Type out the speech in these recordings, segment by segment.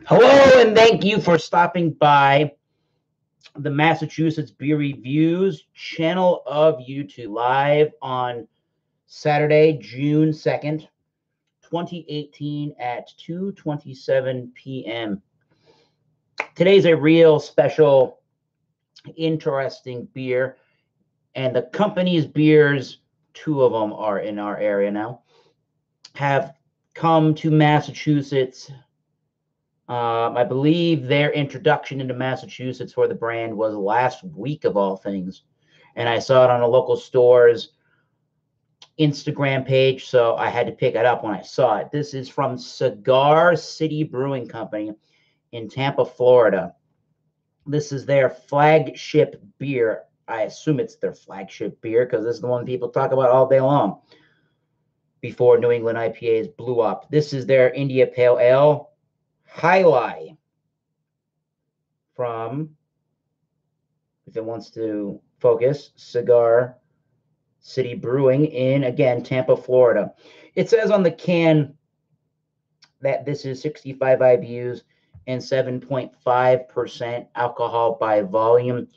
Hello, and thank you for stopping by the Massachusetts Beer Reviews channel of YouTube, live on Saturday, June 2nd, 2018 at 2:27 p.m. Today's a real special, interesting beer, and the company's beers, two of them are in our area now, have come to Massachusetts. I believe their introduction into Massachusetts for the brand was last week of all things. And I saw it on a local store's Instagram page, so I had to pick it up when I saw it. This is from Cigar City Brewing Company in Tampa, Florida. This is their flagship beer. I assume it's their flagship beer because this is the one people talk about all day long before New England IPAs blew up. This is their India Pale Ale, Alai, from, if it wants to focus, Cigar City Brewing in, again, Tampa, Florida. It says on the can that this is 65 IBUs and 7.5% alcohol by volume.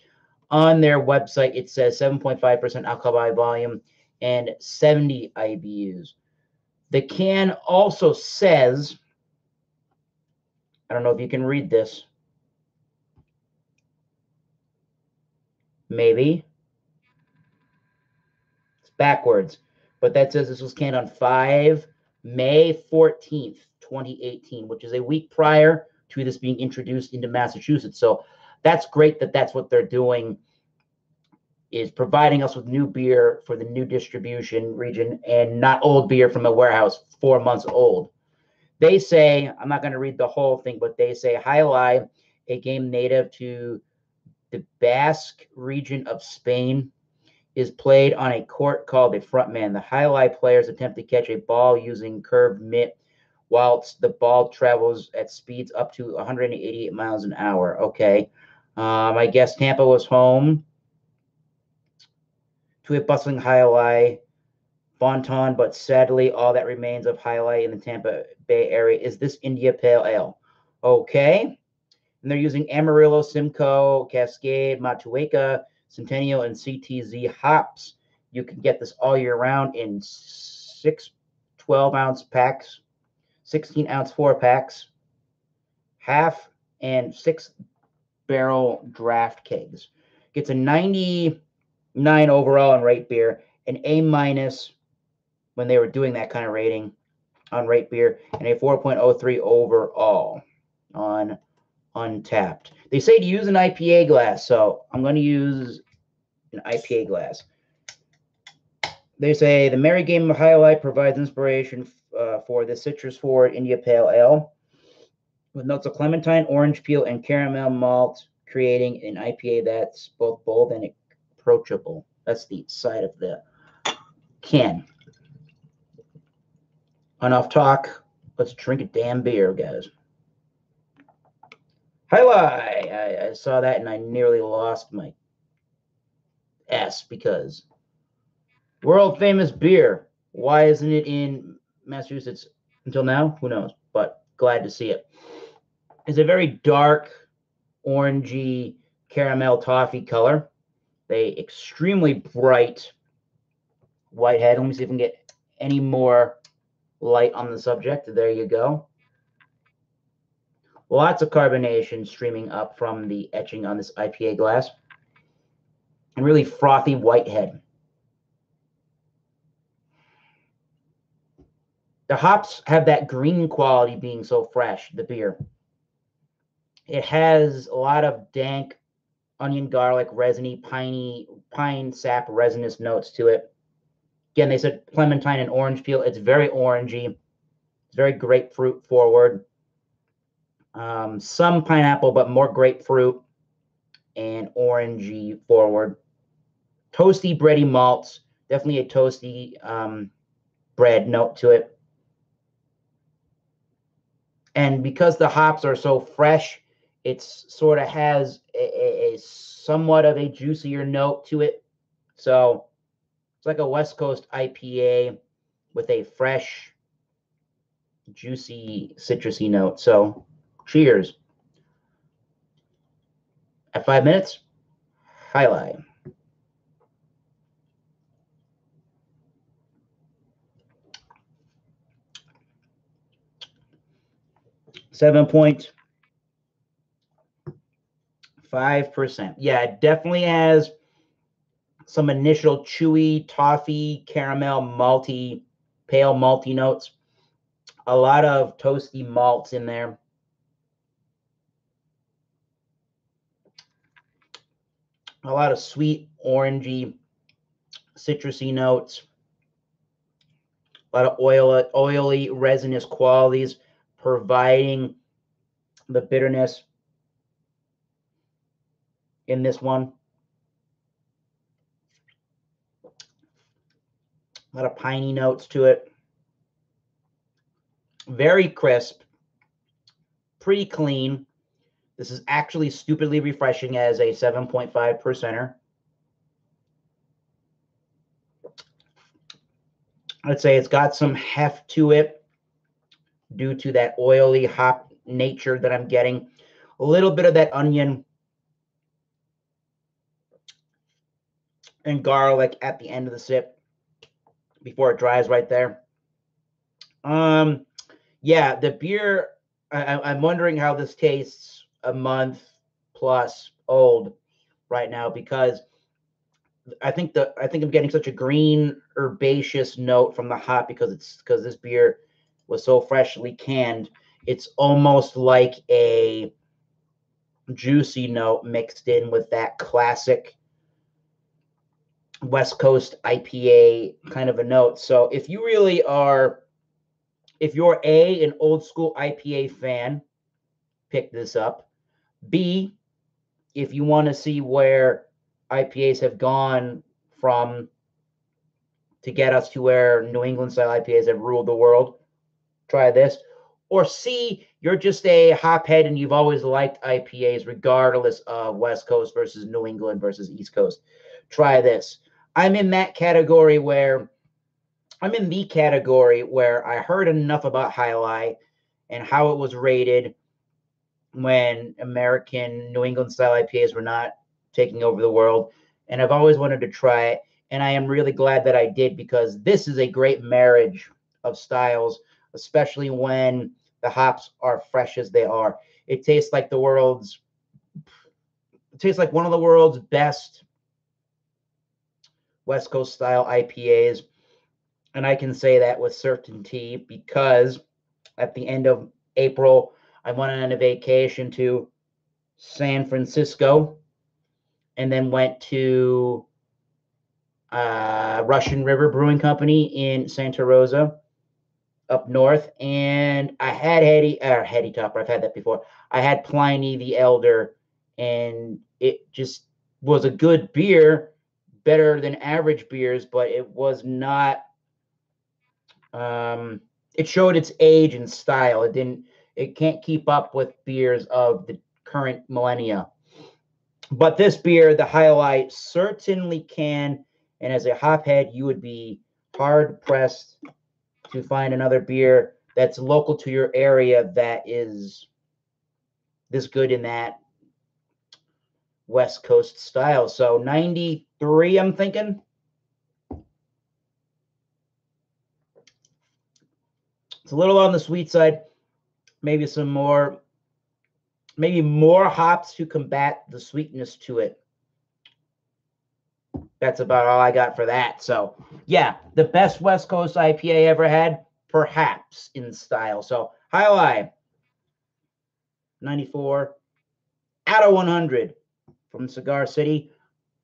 On their website, it says 7.5% alcohol by volume and 70 IBUs. The can also says, I don't know if you can read this, maybe. It's backwards. But that says this was canned on May 14th, 2018, which is a week prior to this being introduced into Massachusetts. So that's great that that's what they're doing, is providing us with new beer for the new distribution region and not old beer from a warehouse 4 months old. They say, I'm not going to read the whole thing, but they say, Alai, a game native to the Basque region of Spain, is played on a court called a frontman. The Alai players attempt to catch a ball using curved mitt whilst the ball travels at speeds up to 188 miles an hour. Okay. I guess Tampa was home to a bustling Alai Bonton, but sadly, all that remains of Alai in the Tampa Bay area is this India Pale Ale. Okay. And they're using Amarillo, Simcoe, Cascade, Matueka, Centennial, and CTZ hops. You can get this all year round in 6 12-ounce packs, 16-ounce 4-packs, half and 6-barrel draft kegs. Gets a 99 overall on rate beer, an A- when they were doing that kind of rating on rate beer, and a 4.03 overall on Untapped. They say to use an IPA glass, so I'm going to use an IPA glass. They say the Merry Game of Highlight provides inspiration for the citrus-forward India Pale Ale with notes of clementine, orange peel, and caramel malt, creating an IPA that's both bold and approachable. That's the side of the can. Enough talk. Let's drink a damn beer, guys. Highlight. I saw that and I nearly lost my S because world famous beer. Why isn't it in Massachusetts until now? Who knows? But glad to see it. It's a very dark, orangey caramel toffee color. They extremely bright white head. Let me see if I can get any more light on the subject. There you go. Lots of carbonation streaming up from the etching on this IPA glass. And really frothy white head. The hops have that green quality being so fresh, the beer. It has a lot of dank onion, garlic, resiny, piney, pine sap, resinous notes to it. Again, they said clementine and orange peel. It's very orangey. It's very grapefruit forward. Some pineapple, but more grapefruit and orangey forward. Toasty, bready malts. Definitely a toasty bread note to it. And because the hops are so fresh, it sort of has a somewhat of a juicier note to it. So it's like a West Coast IPA with a fresh, juicy, citrusy note. So Cheers. At 5 minutes, Alai. .5%. Yeah, it definitely has some initial chewy, toffee, caramel, malty, pale malty notes. A lot of toasty malts in there. A lot of sweet, orangey, citrusy notes. A lot of oily, resinous qualities, providing the bitterness in this one. A lot of piney notes to it. Very crisp, pretty clean. This is actually stupidly refreshing as a 7.5%er. I'd say it's got some heft to it due to that oily hop nature that I'm getting. A little bit of that onion and garlic at the end of the sip before it dries right there. Yeah, the beer, I'm wondering how this tastes a month plus old right now, because I think I'm getting such a green herbaceous note from the hop because this beer was so freshly canned. It's almost like a juicy note mixed in with that classic West Coast IPA kind of a note. So if you really are, if you're an old school IPA fan, pick this up. B, if you want to see where IPAs have gone from to get us to where New England style IPAs have ruled the world, try this. Or C, you're just a hophead and you've always liked IPAs regardless of West Coast versus New England versus East Coast. Try this. I'm in the category where I heard enough about Alai and how it was rated when American New England style IPAs were not taking over the world. And I've always wanted to try it. And I am really glad that I did, because this is a great marriage of styles, especially when the hops are fresh as they are. It tastes like one of the world's best West Coast style IPAs. And I can say that with certainty because at the end of April, I went on a vacation to San Francisco and then went to Russian River Brewing Company in Santa Rosa up north. And I had Heady Topper. I've had that before. I had Pliny the Elder, and it just was a good beer, better than average beers, but it was not, it showed its age and style. It can't keep up with beers of the current millennia. But this beer, the Alai, certainly can. And as a hophead, you would be hard pressed to find another beer that's local to your area that is this good in that West Coast style. So 93, I'm thinking. It's a little on the sweet side. Maybe more hops to combat the sweetness to it. That's about all I got for that. So, yeah, the best West Coast IPA ever had, perhaps in style. So, Alai, 94 out of 100 from Cigar City.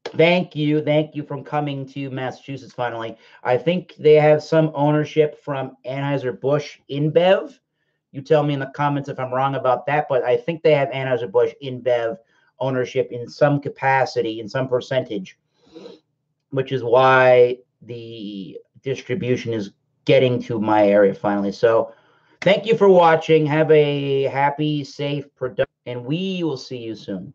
Thank you for coming to Massachusetts finally. I think they have some ownership from Anheuser-Busch InBev. You tell me in the comments if I'm wrong about that, but I think they have Anheuser-Busch InBev ownership in some capacity, in some percentage, which is why the distribution is getting to my area finally. So thank you for watching. Have a happy, safe, productive, and we will see you soon.